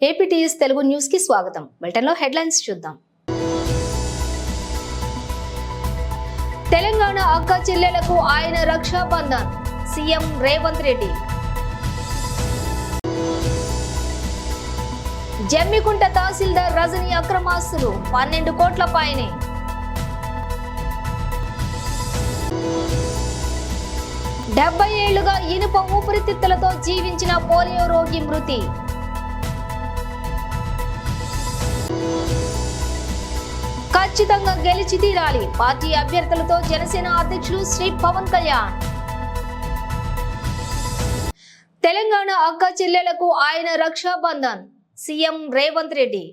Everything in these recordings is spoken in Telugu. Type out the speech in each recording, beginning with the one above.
ఏపీటీఎస్ తెలుగు న్యూస్ కి స్వాగతం. బులెటిన్లో హెడ్లైన్స్ చూద్దాం. తెలంగాణ అక్క చెల్లెలకు ఆయన రక్షాబంధన్, సీఎం రేవంత్ రెడ్డి. జమ్మికుంట తహసీల్దార్ రజనీ అక్రమాస్తులు 12 కోట్ల పైనే. డెబ్బై ఏళ్లుగా ఇనుప ఊపిరితిత్తులతో జీవించిన పోలియో రోగి మృతి. ఖచ్చితంగా గెలిచి తీరాలి, పార్టీ అభ్యర్థులతో జనసేన అధ్యక్షులు శ్రీ పవన్ కళ్యాణ్. తెలంగాణ అక్క చెల్లెలకు ఆయన రక్షాబంధన్, సీఎం రేవంత్ రెడ్డి.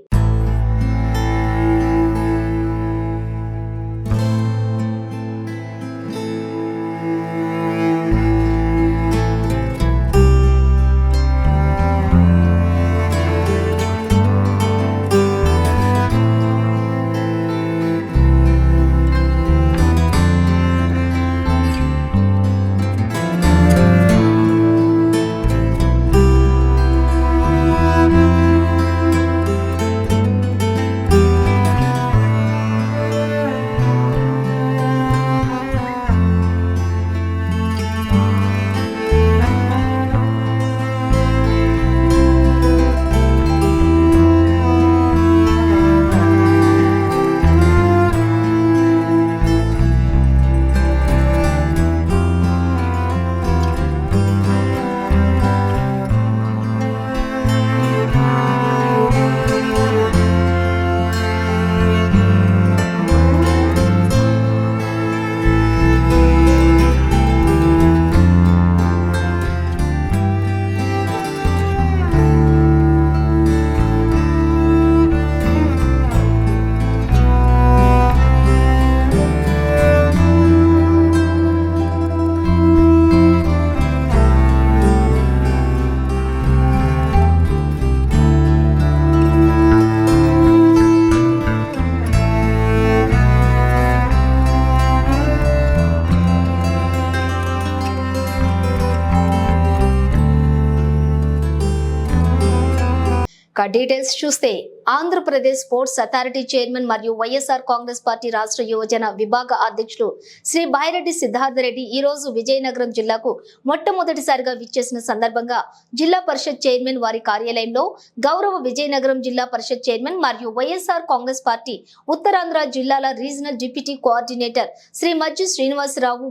డీటెయిల్స్ చూస్తే ఆంధ్రప్రదేశ్ స్పోర్ట్స్ అథారిటీ చైర్మన్ మరియు వైఎస్ఆర్ కాంగ్రెస్ పార్టీ రాష్ట్ర యువజన విభాగ అధ్యక్షులు శ్రీ బైరెడ్డి సిద్ధార్థ రెడ్డి ఈ రోజు విజయనగరం జిల్లాకు మొట్టమొదటిసారిగా విచ్చేసిన సందర్భంగా జిల్లా పరిషత్ చైర్మన్ వారి కార్యాలయంలో గౌరవ విజయనగరం జిల్లా పరిషత్ చైర్మన్ మరియు వైఎస్ఆర్ కాంగ్రెస్ పార్టీ ఉత్తరాంధ్ర జిల్లాల regional deputy coordinator Shri Majju Srinivasarao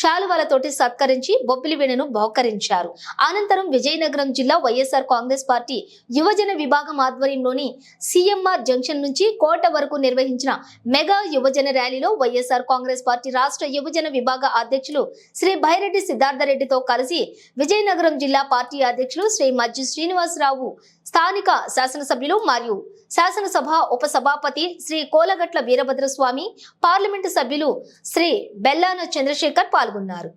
శాలువాలతోటి సత్కరించి బొబ్బిలి వీణను బహుకరించారు. అనంతరం విజయనగరం జిల్లా వైఎస్ఆర్ కాంగ్రెస్ పార్టీ యువజన విభాగం ఆధ్వర్యంలోని సిఎంఆర్ జంక్షన్ నుంచి కోట వరకు నిర్వహించిన మెగా యువజన ర్యాలీలో వైఎస్ఆర్ కాంగ్రెస్ పార్టీ రాష్ట్ర యువజన విభాగ అధ్యక్షులు శ్రీ బైరెడ్డి సిద్ధార్థ రెడ్డితో కలిసి విజయనగరం జిల్లా పార్టీ అధ్యక్షులు శ్రీ మజ్జు శ్రీనివాసరావు, స్థానిక శాసనసభ్యులు మరియు శాసనసభ ఉపసభాపతి శ్రీ కోలగట్ల వీరభద్రస్వామి, పార్లమెంటు సభ్యులు శ్రీ బెల్లాన చంద్రశేఖర్ పాల్గొన్నారు.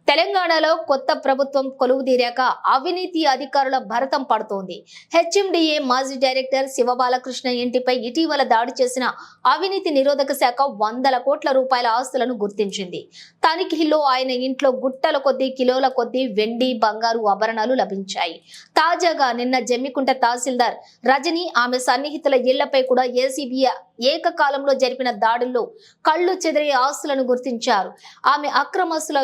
తెలంగాణలో కొత్త ప్రభుత్వం కొలువుదీరాక అవినీతి అధికారుల భరతం పడుతోంది. హెచ్ఎండిఏ మాజీ డైరెక్టర్ శివబాలకృష్ణ ఇంటిపై ఇటీవల దాడి చేసిన అవినీతి నిరోధక శాఖ 100 కోట్ల రూపాయల ఆస్తులను గుర్తించింది. తనిఖీల్లో ఆయన ఇంట్లో గుట్టల కొద్దీ, కిలోల కొద్దీ వెండి, బంగారు ఆభరణాలు లభించాయి. తాజాగా నిన్న జమ్మికుంట తహసీల్దార్ రజనీ, ఆమె సన్నిహితుల ఇళ్లపై కూడా ఏసీబీ ఏకకాలంలో జరిపిన దాడుల్లో కళ్ళు చెదిరే ఆస్తులను గుర్తించారు. ఆమె అక్రమాస్తుల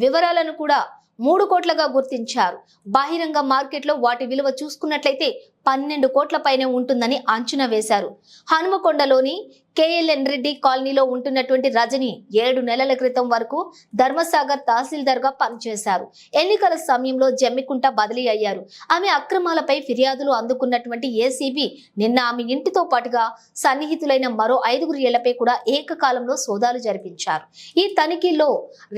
వివరాలను కూడా 3 కోట్లుగా గుర్తించారు. బహిరంగ మార్కెట్లో వాటి విలువ చూసుకున్నట్లయితే 12 కోట్ల పైనే ఉంటుందని అంచనా వేశారు. హనుమకొండలోని కేఎల్ఎన్ రెడ్డి కాలనీలో ఉంటున్నటువంటి రజని 7 నెలల క్రితం వరకు ధర్మసాగర్ తహసీల్దార్ గా పనిచేశారు. ఎన్నికల సమయంలో జమ్మికుంట బదిలీ అయ్యారు. ఆమె అక్రమాలపై ఫిర్యాదులు అందుకున్నటువంటి ఏసీబీ నిన్న ఆమె ఇంటితో పాటుగా సన్నిహితులైన మరో 5 ఇళ్లపై కూడా ఏకకాలంలో సోదాలు జరిపించారు. ఈ తనిఖీల్లో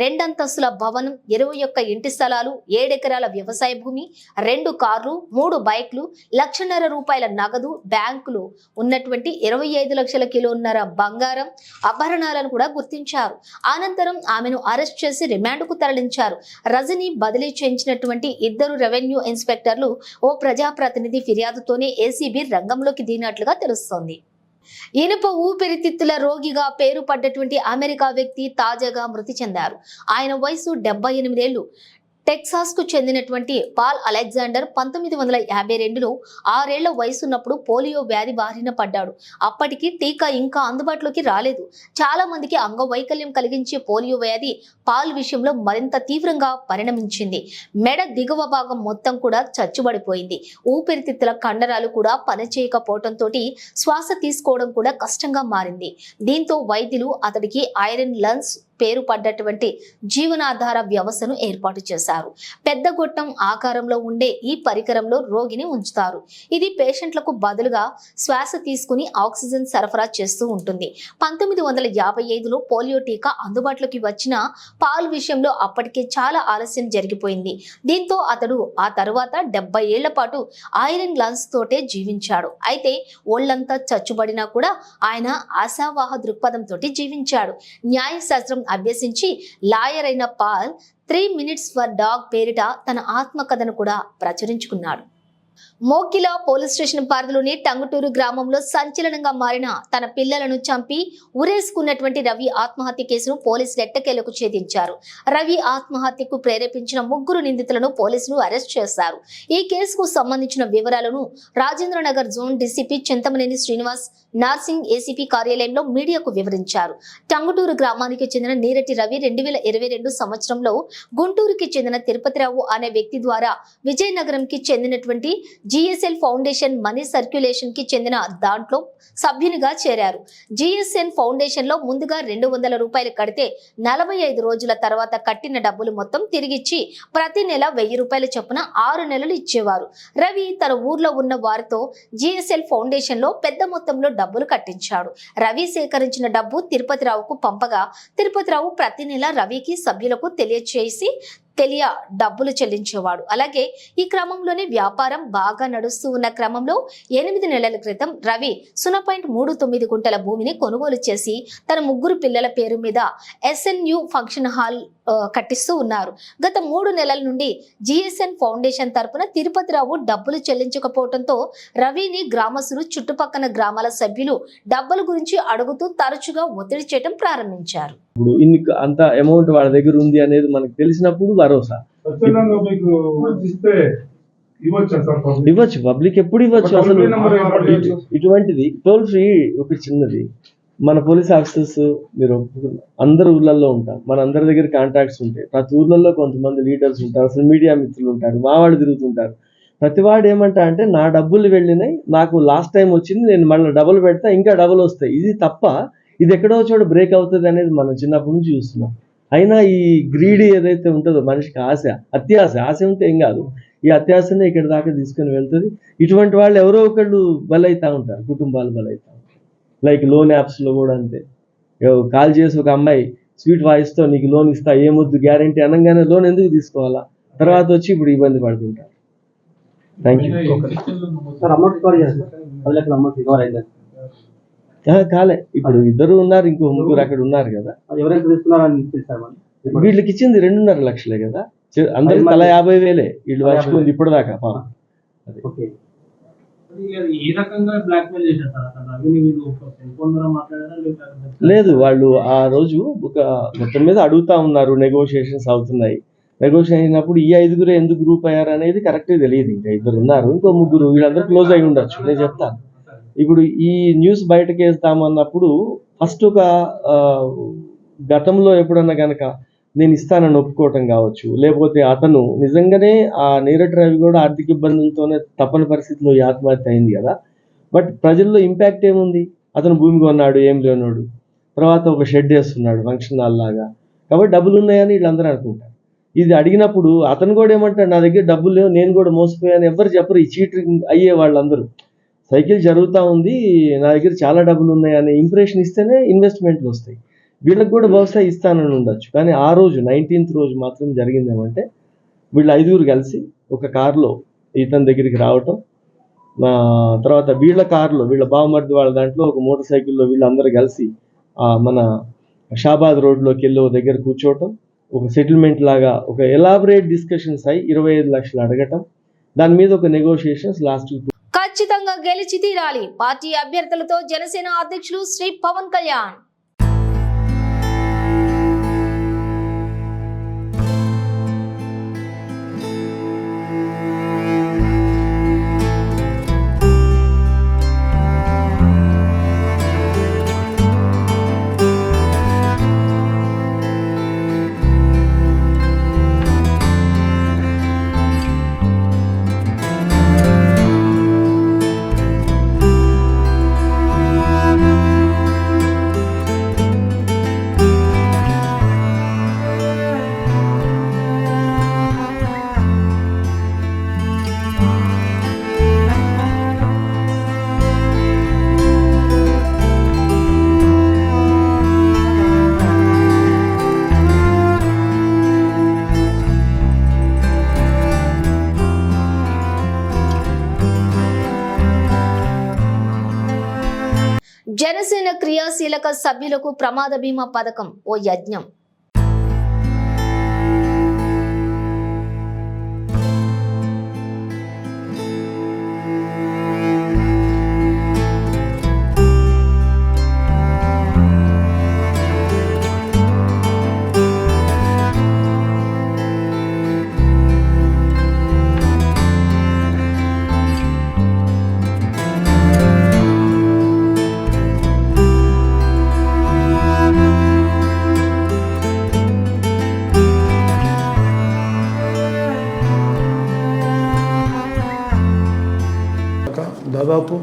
2 అంతస్తుల భవనం, 21 ఇంటి స్థలాలు, 7 ఎకరాల వ్యవసాయ భూమి, 2 కార్లు, 3 బైక్లు, ₹1,50,000 నగదు, బ్యాంకులు ఉన్నటువంటి 25 లక్షల కిలోన్నర బంగారం, ఆభరణాలను కూడా గుర్తించారు. అనంతరం ఆమెను అరెస్ట్ చేసి రిమాండ్కు తరలించారు. రజని బదిలీ చేయించినటువంటి 2 రెవెన్యూ ఇన్స్పెక్టర్లు ఓ ప్రజాప్రతినిధి ఫిర్యాదుతోనే ఏసీబీ రంగంలోకి దిగినట్లుగా తెలుస్తోంది. ఇనుప ఊపిరితిత్తుల రోగిగా పేరు పడ్డటువంటి అమెరికా వ్యక్తి తాజాగా మృతి చెందారు. ఆయన వయసు 78 ఏళ్లు. టెక్సాస్ కు చెందినటువంటి పాల్ అలెగ్జాండర్ 1952లో 6 ఏళ్ల వయసున్నప్పుడు పోలియో వ్యాధి బారిన పడ్డాడు. అప్పటికి టీకా ఇంకా అందుబాటులోకి రాలేదు. చాలా మందికి అంగవైకల్యం కలిగించే పోలియో వ్యాధి పాల్ విషయంలో మరింత తీవ్రంగా పరిణమించింది. మెడ దిగువ భాగం మొత్తం కూడా చచ్చుబడిపోయింది. ఊపిరితిత్తుల కండరాలు కూడా పనిచేయకపోవడంతో శ్వాస తీసుకోవడం కూడా కష్టంగా మారింది. దీంతో వైద్యులు అతడికి ఐరన్ లంగ్స్ పేరు పడ్డటువంటి జీవనాధార వ్యవస్థను ఏర్పాటు చేశారు. పెద్ద గొట్టం ఆకారంలో ఉండే ఈ పరికరంలో రోగిని ఉంచుతారు. ఇది పేషెంట్లకు బదులుగా శ్వాస తీసుకుని ఆక్సిజన్ సరఫరా చేస్తూ ఉంటుంది. 1955లో పోలియో టీకా అందుబాటులోకి వచ్చిన పాల్ విషయంలో అప్పటికే చాలా ఆలస్యం జరిగిపోయింది. దీంతో అతడు ఆ తర్వాత 70 ఏళ్ల పాటు ఐరన్ లంగ్స్ తోటే జీవించాడు. అయితే ఒళ్లంతా చచ్చుబడినా కూడా ఆయన ఆశావాహ దృక్పథంతో జీవించాడు. న్యాయశాస్త్రం అభ్యసించి లాయర్ అయిన పాల్ 3 minutes ఫర్ డాగ్ పేరిట తన ఆత్మకథను కూడా ప్రచురించుకున్నాడు. మోకిలా పోలీస్ స్టేషన్ పరిధిలోని టంగుటూరు గ్రామంలో సంచలనంగా మారిన తన పిల్లలను చంపి ఉరేసుకున్నటువంటి రవి ఆత్మహత్య కేసును పోలీసులు ఎట్టకేలకు ఛేదించారు. రవి ఆత్మహత్యకు ప్రేరేపించిన 3 నిందితులను పోలీసులు అరెస్ట్ చేశారు. ఈ కేసుకు సంబంధించిన వివరాలను Rajendranagar zone DCP Chintamaneni Srinivas Narsingi ACP కార్యాలయంలో మీడియాకు వివరించారు. టంగుటూరు గ్రామానికి చెందిన నీరటి రవి 2022 సంవత్సరంలో గుంటూరుకి చెందిన తిరుపతిరావు అనే వ్యక్తి ద్వారా విజయనగరంకి చెందినటువంటి జిఎస్ఎల్ ఫౌండేషన్ మనీ సర్క్యులేషన్ కి చెందిన దాంట్లో సభ్యునిగా చేరారు. జిఎస్ఎన్ ఫౌండేషన్ లో ముందుగా ₹200 కడితే 45 రోజుల తర్వాత కట్టిన డబ్బులు మొత్తం తిరిగిచ్చి ప్రతి నెల ₹1000 చొప్పున 6 నెలలు ఇచ్చేవారు. రవి తన ఊర్లో ఉన్న వారితో జిఎస్ఎల్ ఫౌండేషన్ లో పెద్ద మొత్తంలో డబ్బులు కట్టించాడు. రవి సేకరించిన డబ్బు తిరుపతిరావుకు పంపగా తిరుపతిరావు ప్రతి నెల రవికి సభ్యులకు తెలియచేసి డబ్బులు చెల్లించేవాడు. అలాగే ఈ క్రమంలోనే వ్యాపారం బాగా నడుస్తూ ఉన్న క్రమంలో 8 నెలల క్రితం రవి 0.39 గుంటల భూమిని కొనుగోలు చేసి తన 3 పిల్లల పేరు మీద SNU ఫంక్షన్ హాల్ కట్టిస్తూ ఉన్నారు. గత 3 నెలల నుండి జిఎస్ఎన్ ఫౌండేషన్ తరపున తిరుపతిరావు డబ్బులు చెల్లించకపోవడంతో రవిని గ్రామస్తులు, చుట్టుపక్కల గ్రామాల సభ్యులు డబ్బుల గురించి అడుగుతూ తరచుగా ఒత్తిడి చేయడం ప్రారంభించారు. ఇప్పుడు అంత అమౌంట్ వాళ్ళ దగ్గర ఉంది అనేది మనకు తెలిసినప్పుడు భరోసా ఇవ్వచ్చు, పబ్లిక్ ఎప్పుడు ఇవ్వచ్చు. అసలు ఇటువంటిది టోల్ ఫ్రీ ఒకటి చిన్నది. మన పోలీస్ ఆఫీసర్స్ మీరు అందరు ఊర్లలో ఉంటాం, మన అందరి దగ్గర కాంటాక్ట్స్ ఉంటాయి. ప్రతి ఊర్లలో కొంతమంది లీడర్స్ ఉంటారు, అసలు మీడియా మిత్రులు ఉంటారు, మా వాళ్ళు తిరుగుతుంటారు. ప్రతివాడు ఏమంటా అంటే నా డబ్బులు వెళ్ళినాయి, నాకు లాస్ట్ టైం వచ్చింది, నేను మళ్ళీ డబుల్ పెడతా, ఇంకా డబుల్ వస్తాయి. ఇది తప్ప ఇది ఎక్కడో చోట బ్రేక్ అవుతుంది అనేది మనం చిన్నప్పటి నుంచి చూస్తున్నాం. అయినా ఈ గ్రీడీ ఏదైతే ఉంటుందో మనిషికి ఆశ ఉంటే ఏం కాదు, ఈ అత్యాశనే ఇక్కడ దాకా తీసుకుని వెళ్తుంది. ఇటువంటి వాళ్ళు ఎవరో ఒకళ్ళు బలైతా ఉంటారు, కుటుంబాలు బలైతా ఉంటారు. లైక్ లోన్ యాప్స్లో కూడా అంతే. కాల్ చేసి ఒక అమ్మాయి స్వీట్ వాయిస్తో నీకు లోన్ ఇస్తా, ఏమొద్దు గ్యారంటీ అనగానే లోన్ ఎందుకు తీసుకోవాలా, తర్వాత వచ్చి ఇప్పుడు ఇబ్బంది పడుతుంటారు. Thank you. కాలే, ఇప్పుడు 2 ఉన్నారు, ఇంకో 3 అక్కడ ఉన్నారు కదా. వీళ్ళకి ఇచ్చింది 2.5 లక్షలే కదా, అందరికి తల 50,000 వీళ్ళు వచ్చుకుంది ఇప్పటిదాకా. లేదు, వాళ్ళు ఆ రోజు ఒక మొత్తం మీద అడుగుతా ఉన్నారు, నెగోషియేషన్స్ అవుతున్నాయి. నెగోషియేషన్ అయినప్పుడు ఈ 5 ఎందుకు గ్రూప్ అయ్యారు అనేది కరెక్ట్గా తెలియదు. ఇంకా 2 ఉన్నారు, ఇంకో 3 వీళ్ళందరూ క్లోజ్ అయి ఉండొచ్చు, నేను చెప్తాను. ఇప్పుడు ఈ న్యూస్ బయటకు వేస్తామన్నప్పుడు ఫస్ట్ ఒక గతంలో ఎప్పుడన్నా కనుక నేను ఇస్తానని ఒప్పుకోవటం కావచ్చు, లేకపోతే అతను నిజంగానే ఆ నీరజ్ రవి కూడా ఆర్థిక ఇబ్బందులతోనే తప్పని పరిస్థితిలో ఈ ఆత్మహత్య అయింది కదా. బట్ ప్రజల్లో ఇంపాక్ట్ ఏముంది? అతను భూమి కొన్నాడు, ఏం లేనాడు, తర్వాత ఒక షెడ్ వేస్తున్నాడు ఫంక్షన్ హాల్ లాగా, కాబట్టి డబ్బులు ఉన్నాయని వీళ్ళందరూ అనుకుంటారు. ఇది అడిగినప్పుడు అతను కూడా ఏమంటాడు, నా దగ్గర డబ్బులు లేవు, నేను కూడా మోసపోయాను. ఎవరు చెప్పరు. ఈ చీటింగ్ అయ్యే వాళ్ళందరూ సైకిల్ జరుగుతూ ఉంది, నా దగ్గర చాలా డబ్బులు ఉన్నాయి అనే ఇంప్రెషన్ ఇస్తేనే ఇన్వెస్ట్మెంట్లు వస్తాయి. వీళ్ళకి కూడా బహుశా ఇస్తానని ఉండొచ్చు. కానీ ఆ రోజు 19th రోజు మాత్రం జరిగింది ఏమంటే, వీళ్ళు 5గురు కలిసి ఒక కారులో ఇతని దగ్గరికి రావటం, తర్వాత వీళ్ళ కారులో, వీళ్ళ బావమర్ది వాళ్ళ దాంట్లో ఒక మోటార్ సైకిల్లో వీళ్ళందరూ కలిసి మన షాబాద్ రోడ్లోకి వెళ్ళి ఒక దగ్గర కూర్చోవటం, ఒక సెటిల్మెంట్ లాగా ఒక ఎలాబరేట్ డిస్కషన్స్ అయి 25 లక్షలు అడగటం, దాని మీద ఒక నెగోషియేషన్స్ లాస్ట్. ఖచ్చితంగా గెలిచి తీరాలి పార్టీ అభ్యర్థులతో జనసేన అధ్యక్షులు శ్రీ పవన్ కళ్యాణ్. జనసేన క్రియాశీలక సభ్యులకు ప్రమాద బీమా పథకం ఓ యజ్ఞం. దాదాపు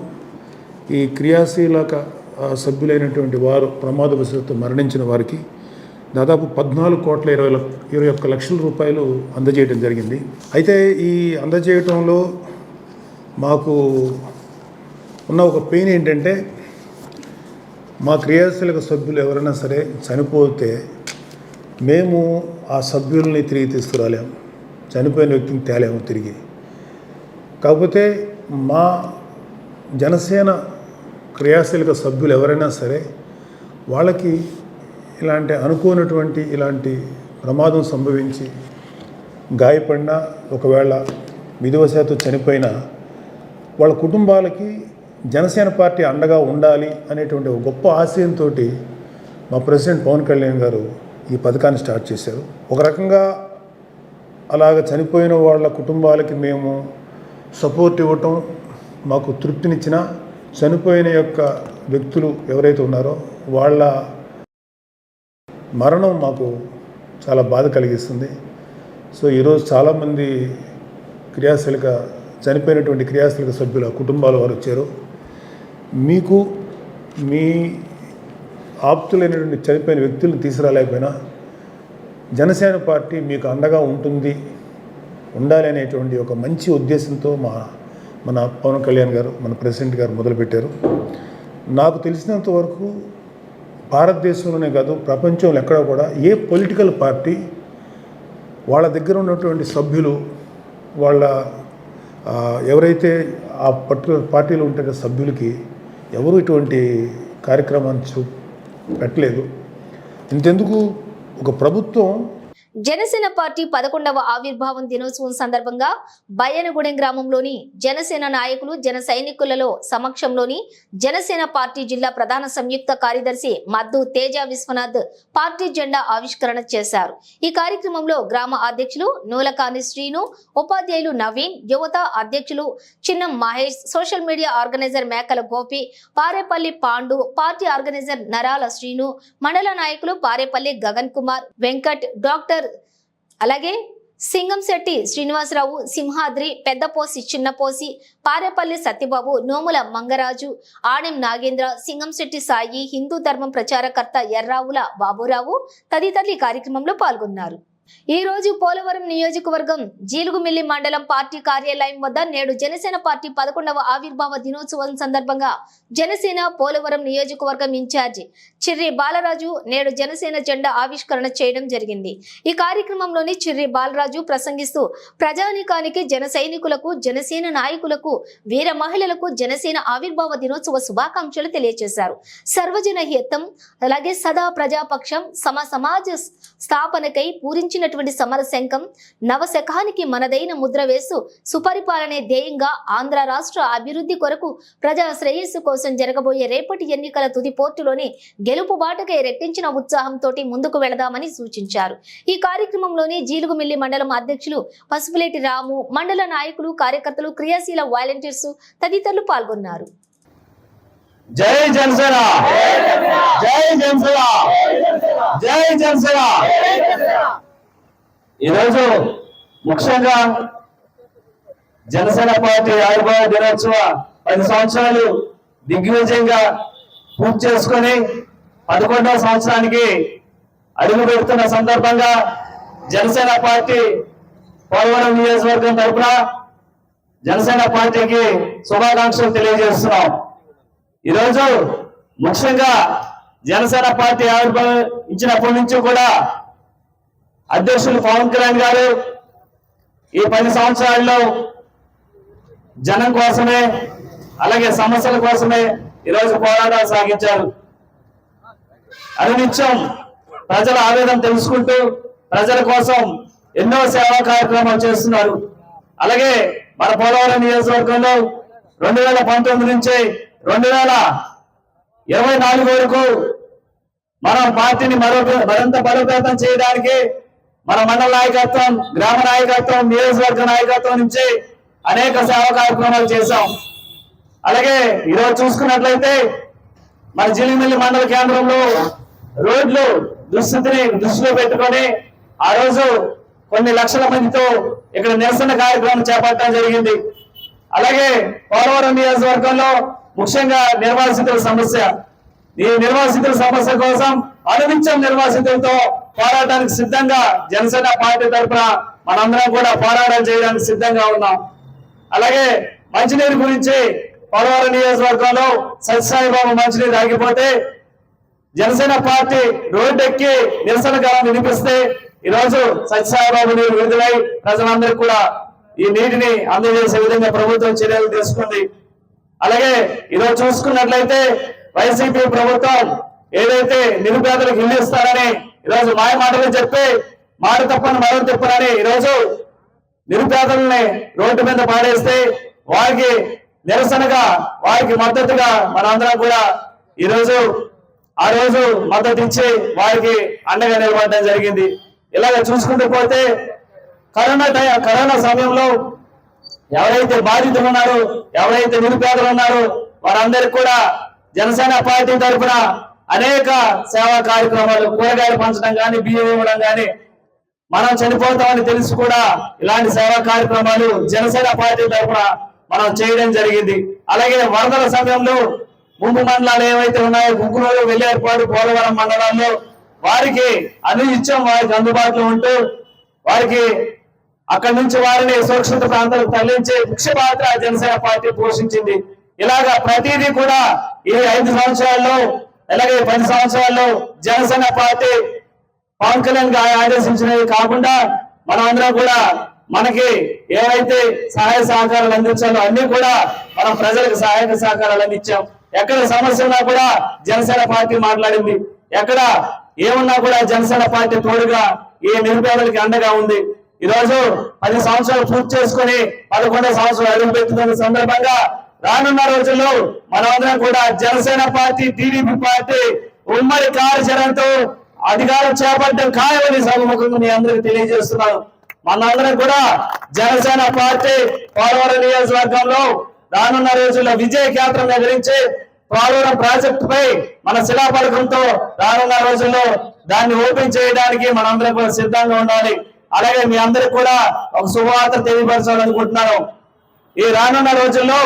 ఈ క్రియాశీలక సభ్యులైనటువంటి వారు ప్రమాదవశాత్తు మరణించిన వారికి దాదాపు 14,21 లక్షల రూపాయలు అందజేయడం జరిగింది. అయితే ఈ అందజేయటంలో మాకు ఉన్న ఒక పెయిన్ ఏంటంటే, మా క్రియాశీలక సభ్యులు ఎవరైనా సరే చనిపోతే మేము ఆ సభ్యుల్ని తిరిగి తీసుకురాలేము, చనిపోయిన వ్యక్తిని తేలేము తిరిగి. కాకపోతే మా జనసేన క్రియాశీలక సభ్యులు ఎవరైనా సరే వాళ్ళకి ఇలాంటి అనుకోనటువంటి ఇలాంటి ప్రమాదం సంభవించి గాయపడినా, ఒకవేళ విధివశాత్తు చనిపోయినా వాళ్ళ కుటుంబాలకి జనసేన పార్టీ అండగా ఉండాలి అనేటువంటి ఒక గొప్ప ఆశయంతో మా ప్రెసిడెంట్ పవన్ కళ్యాణ్ గారు ఈ పథకాన్ని స్టార్ట్ చేశారు. ఒక రకంగా అలాగ చనిపోయిన వాళ్ళ కుటుంబాలకి మేము సపోర్ట్ ఇవ్వటం మాకు తృప్తినిచ్చిన, చనిపోయిన యొక్క వ్యక్తులు ఎవరైతే ఉన్నారో వాళ్ళ మరణం మాకు చాలా బాధ కలిగిస్తుంది. సో ఈరోజు చాలామంది చనిపోయినటువంటి క్రియాశీలక సభ్యుల కుటుంబాల వారు వచ్చారు. మీకు మీ ఆప్తులైనటువంటి చనిపోయిన వ్యక్తులను తీసుకురాలేకపోయినా జనసేన పార్టీ మీకు అండగా ఉండాలి అనేటువంటి ఒక మంచి ఉద్దేశంతో మన పవన్ కళ్యాణ్ గారు, మన ప్రెసిడెంట్ గారు మొదలుపెట్టారు. నాకు తెలిసినంత వరకు భారతదేశంలోనే కాదు, ప్రపంచంలో ఎక్కడా కూడా ఏ పొలిటికల్ పార్టీ వాళ్ళ దగ్గర ఉన్నటువంటి సభ్యులు, వాళ్ళ ఎవరైతే ఆ పర్టికులర్ పార్టీలో ఉంటే సభ్యులకి ఎవరు ఇటువంటి కార్యక్రమాన్ని పెట్టలేదు. ఇంతెందుకు ఒక ప్రభుత్వం జనసేన పార్టీ 11వ ఆవిర్భావం దినోత్సవం సందర్భంగా బయ్యనగూడెం గ్రామంలోని జనసేన నాయకులు జన సైనికులలో సమక్షంలోని జనసేన పార్టీ జిల్లా ప్రధాన సంయుక్త కార్యదర్శి మద్దు తేజ విశ్వనాథ్ పార్టీ జెండా ఆవిష్కరణ చేశారు. ఈ కార్యక్రమంలో గ్రామ అధ్యక్షులు నూలకాని శ్రీను, ఉపాధ్యాయులు నవీన్, యువత అధ్యక్షులు చిన్నం మహేష్, సోషల్ మీడియా ఆర్గనైజర్ మేకల గోపి, పారేపల్లి పాండు, పార్టీ ఆర్గనైజర్ నరాల శ్రీను, మండల నాయకులు పారేపల్లి గగన్ కుమార్, వెంకట్, డాక్టర్ అలాగే సింగంశెట్టి శ్రీనివాసరావు, సింహాద్రి, పెద్దపోసి, చిన్నపోసి, పారేపల్లి సత్యబాబు, నోముల మంగరాజు, ఆడెం నాగేంద్ర, సింగంశెట్టి సాయి, హిందూ ధర్మం ప్రచారకర్త ఎర్రావుల బాబురావు తదితరులు ఈ కార్యక్రమంలో పాల్గొన్నారు. ఈ రోజు పోలవరం నియోజకవర్గం జీలుగుమిల్లి మండలం పార్టీ కార్యాలయం వద్ద నేడు జనసేన పార్టీ 11వ ఆవిర్భావ దినోత్సవం సందర్భంగా జనసేన పోలవరం నియోజకవర్గం ఇన్ఛార్జి చిర్రి బాలరాజు నేడు జనసేన జెండా ఆవిష్కరణ చేయడం జరిగింది. ఈ కార్యక్రమంలోని చిర్రి బాలరాజు ప్రసంగిస్తూ ప్రజానీకానికి, జన సైనికులకు, జనసేన నాయకులకు, వీర మహిళలకు జనసేన ఆవిర్భావ దినోత్సవ శుభాకాంక్షలు తెలియజేశారు. సర్వజన హితం అలాగే సదా ప్రజాపక్షం సమాజ స్థాపనకై పూరించినటువంటి సమర శంఖం నవశకానికి మనదైన ముద్ర వేస్తూ సుపరిపాలనే ధ్యేయంగా ఆంధ్ర రాష్ట్ర అభివృద్ధి కొరకు ప్రజా శ్రేయస్సు కోసం జరగబోయే రేపటి ఎన్నికల తుది పోర్టులోని గెలుపు బాటకై రెట్టించిన ఉత్సాహంతో ముందుకు వెళదామని సూచించారు. ఈ కార్యక్రమంలోని జీలుగుమిల్లి మండలం అధ్యక్షులు పసుపులేటి రాము, మండల నాయకులు, కార్యకర్తలు, క్రియాశీల వాలంటీర్స్ తదితరులు పాల్గొన్నారు. జై జనసేన, జై జనసేన, జై జనసేన. ఈరోజు ముఖ్యంగా జనసేన పార్టీ ఆవిర్భావ దినోత్సవ 10 సంవత్సరాలు దిగ్విజయంగా పూర్తి చేసుకొని 11వ సంవత్సరానికి అడుగు పెడుతున్న సందర్భంగా జనసేన పార్టీ పోలవరం నియోజకవర్గం తరఫున జనసేన పార్టీకి శుభాకాంక్షలు తెలియజేస్తున్నాం. ఈరోజు ముఖ్యంగా జనసేన పార్టీ ఆవిర్భవించినప్పటి నుంచి కూడా అధ్యక్షులు పవన్ కళ్యాణ్ గారు ఈ 10 సంవత్సరాల్లో జనం కోసమే అలాగే సమస్యల కోసమే ఈరోజు పోరాటాలు సాగించారు. అనునిత్యం ప్రజల ఆవేదన తెలుసుకుంటూ ప్రజల కోసం ఎన్నో సేవా కార్యక్రమాలు చేస్తున్నారు. అలాగే మన పోలవరం నియోజకవర్గంలో 2019 నుంచి 2024 వరకు మనం పార్టీని మరింత బలోపేతం చేయడానికి మన మండల నాయకత్వం, గ్రామ నాయకత్వం, నియోజకవర్గ నాయకత్వం నుంచి అనేక సేవా కార్యక్రమాలు చేశాం. అలాగే ఈరోజు చూసుకున్నట్లయితే మన జీలిమిల్లి మండల కేంద్రంలో రోడ్లు దుస్థితిని దృష్టిలో పెట్టుకొని ఆ రోజు కొన్ని లక్షల మందితో ఇక్కడ నిరసన కార్యక్రమం చేపట్టడం జరిగింది. అలాగే పోలవరం నియోజకవర్గంలో ముఖ్యంగా నిర్వాసితుల సమస్య, ఈ నిర్వాసితుల సమస్య కోసం అనునిత్యం నిర్వాసితులతో పోరాటానికి సిద్ధంగా జనసేన పార్టీ తరఫున మనందరం కూడా పోరాటం చేయడానికి సిద్ధంగా ఉన్నాం. అలాగే మంచినీరు గురించి పోలవరం నియోజకవర్గంలో సత్యసాయిబాబు మంచినీరు ఆగిపోతే జనసేన పార్టీ రోడ్డు ఎక్కి నిరసన గానం వినిపిస్తే ఈరోజు సత్యసాయిబాబు నీరు విడుదలై ప్రజలందరికీ కూడా ఈ నీటిని అందజేసే విధంగా ప్రభుత్వం చర్యలు తీసుకుంది. అలాగే ఈరోజు చూసుకున్నట్లయితే వైసీపీ ప్రభుత్వం ఏదైతే నిరుపేదలకు ఇల్లు ఇస్తారని ఈరోజు మాయ మాటలు చెప్పి మాట తప్పని మరో తిప్పనని ఈరోజు నిరుపేదల్ని రోడ్డు మీద పాడేస్తే వారికి నిరసనగా, వారికి మద్దతుగా మనందరం కూడా ఈరోజు ఆ రోజు మద్దతు ఇచ్చి వారికి అండగా నిలబడడం జరిగింది. ఇలాగ చూసుకుంటూ పోతే కరోనా సమయంలో ఎవరైతే బాధితులు ఉన్నారో, ఎవరైతే నిరుపేదలు ఉన్నారో వారందరికీ కూడా జనసేన పార్టీ తరఫున అనేక సేవా కార్యక్రమాలు, కూరగాయలు పంచడం కానీ, బియ్యం ఇవ్వడం కానీ, మనం చనిపోతామని తెలిసి కూడా ఇలాంటి సేవా కార్యక్రమాలు జనసేన పార్టీ తరఫున మనం చేయడం జరిగింది. అలాగే వరదల సమయంలో ముంపు మండలాలు ఏవైతే ఉన్నాయో గుంకునూరు, వెల్లేరుపాడు, పోలవరం మండలాల్లో వారికి అనునిత్యం వారికి అందుబాటులో ఉంటూ వారికి అక్కడి నుంచి వారిని సురక్షిత ప్రాంతాలకు తరలించే ముఖ్య పాత్ర జనసేన పార్టీ పోషించింది. ఇలాగా ప్రతిదీ కూడా ఈ 5 సంవత్సరాల్లో అలాగే 10 సంవత్సరాల్లో జనసేన పార్టీ పవన్ కళ్యాణ్ ఆదేశించినవి కాకుండా మనం అందరం కూడా మనకి ఏవైతే సహాయ సహకారాలు అందించాలో అన్ని కూడా మనం ప్రజలకు సహాయక సహకారాలు అందించాం. ఎక్కడ సమస్య ఉన్నా కూడా జనసేన పార్టీ మాట్లాడింది, ఎక్కడ ఏమున్నా కూడా జనసేన పార్టీ తోడుగా ఈ నిరుపేదలకి అండగా ఉంది. ఈ రోజు 10 సంవత్సరాలు పూర్తి చేసుకుని 11వ సంవత్సరం అడుగుపెడుతున్న సందర్భంగా రానున్న రోజుల్లో మనమందరం కూడా జనసేన పార్టీ, టీడీపీ పార్టీ ఉమ్మడి కార్యాచరణతో అధికారం చేపట్టడం ఖాయమని సభముఖంగా మీ అందరికీ తెలియజేస్తున్నాను. మనందరం కూడా జనసేన పార్టీ పోలవరం నియోజకవర్గంలో రానున్న రోజుల్లో విజయ కేంద్రం ఎదిరించి పోలవరం ప్రాజెక్టుపై మన శిలాఫలకంతో రానున్న రోజుల్లో దాన్ని ఓపెన్ చేయడానికి మనందరం కూడా సిద్ధంగా ఉండాలి. అలాగే మీ అందరికి కూడా ఒక శుభవార్త తెలియపరచాలనుకుంటున్నాను. ఈ రానున్న రోజుల్లో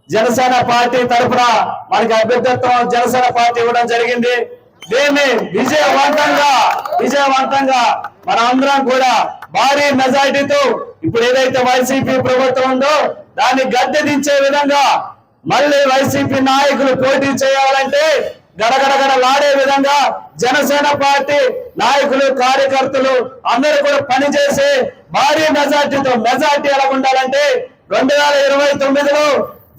జనసేన పార్టీ తరఫున మనకి అభ్యర్థిత్వం జనసేన పార్టీ ఇవ్వడం జరిగింది. దీన్ని విజయవంతంగా మన అందరం కూడా భారీ మెజారిటీతో ఇప్పుడు ఏదైతే వైసీపీ ప్రభుత్వం ఉందో దాన్ని గద్దె దించే విధంగా మళ్ళీ వైసీపీ నాయకులు పోటీ చేయాలంటే గడగడగడలాడే విధంగా జనసేన పార్టీ నాయకులు, కార్యకర్తలు అందరూ కూడా పనిచేసి భారీ మెజార్టీ ఎలా ఉండాలంటే 2029లో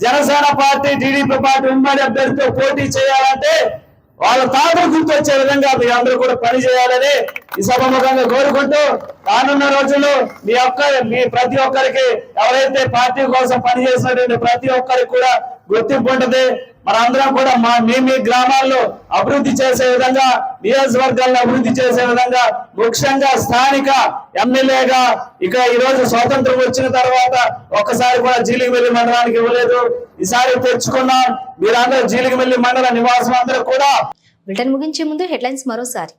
జనసేన పార్టీ, టీడీపీ పార్టీ ఉమ్మడి అభ్యర్థితో పోటీ చేయాలంటే వాళ్ళ తాతలు గుర్తొచ్చే విధంగా మీ అందరూ కూడా పని చేయాలని ఈ సభముఖంగా కోరుకుంటూ రానున్న రోజుల్లో మీ ప్రతి ఒక్కరికి ఎవరైతే పార్టీ కోసం పనిచేసినటువంటి ప్రతి ఒక్కరికి కూడా గుర్తింపు ఉంటుంది. మనందరం కూడా మీ గ్రామాల్లో అభివృద్ధి చేసే విధంగా, నియోజకవర్గాలను అభివృద్ధి చేసే విధంగా, ముఖ్యంగా స్థానిక ఎమ్మెల్యేగా ఇక ఈ రోజు స్వాతంత్రం వచ్చిన తర్వాత ఒక్కసారి కూడా జీలిగిమెల్లి మండలానికి ఇవ్వలేదు. ఈసారి తెచ్చుకున్నాం. మీరందరూ జీలిగిమెల్లి మండల నివాసం అందరూ కూడా. బ్రిటన్ ముగించే ముందు హెడ్లైన్స్ మరోసారి.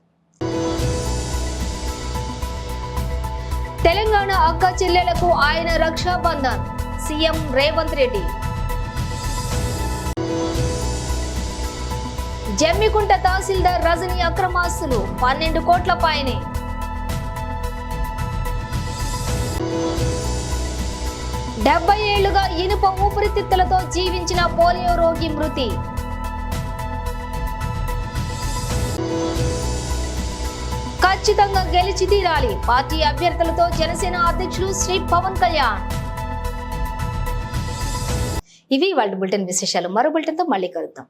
తెలంగాణ అక్క చెల్లెలకు ఆయన రక్షాబంధన్, సీఎం రేవంత్ రెడ్డి. జమ్మికుంట తహసీల్దార్ రజని అక్రమాస్తులు 12 కోట్ల పైనే. డెబ్బై ఏళ్లుగా ఇనుప ఊపిరితిత్తులతో జీవించిన పోలియో రోగి మృతి. ఖచ్చితంగా గెలిచి తీరాలి పార్టీ అభ్యర్థులతో జనసేన అధ్యక్షులు శ్రీ పవన్ కళ్యాణ్. ఇవి వాళ్ళ బులెటిన్ విశేషాలు. మరో బులెటిన్తో మళ్ళీ కలుద్దాం.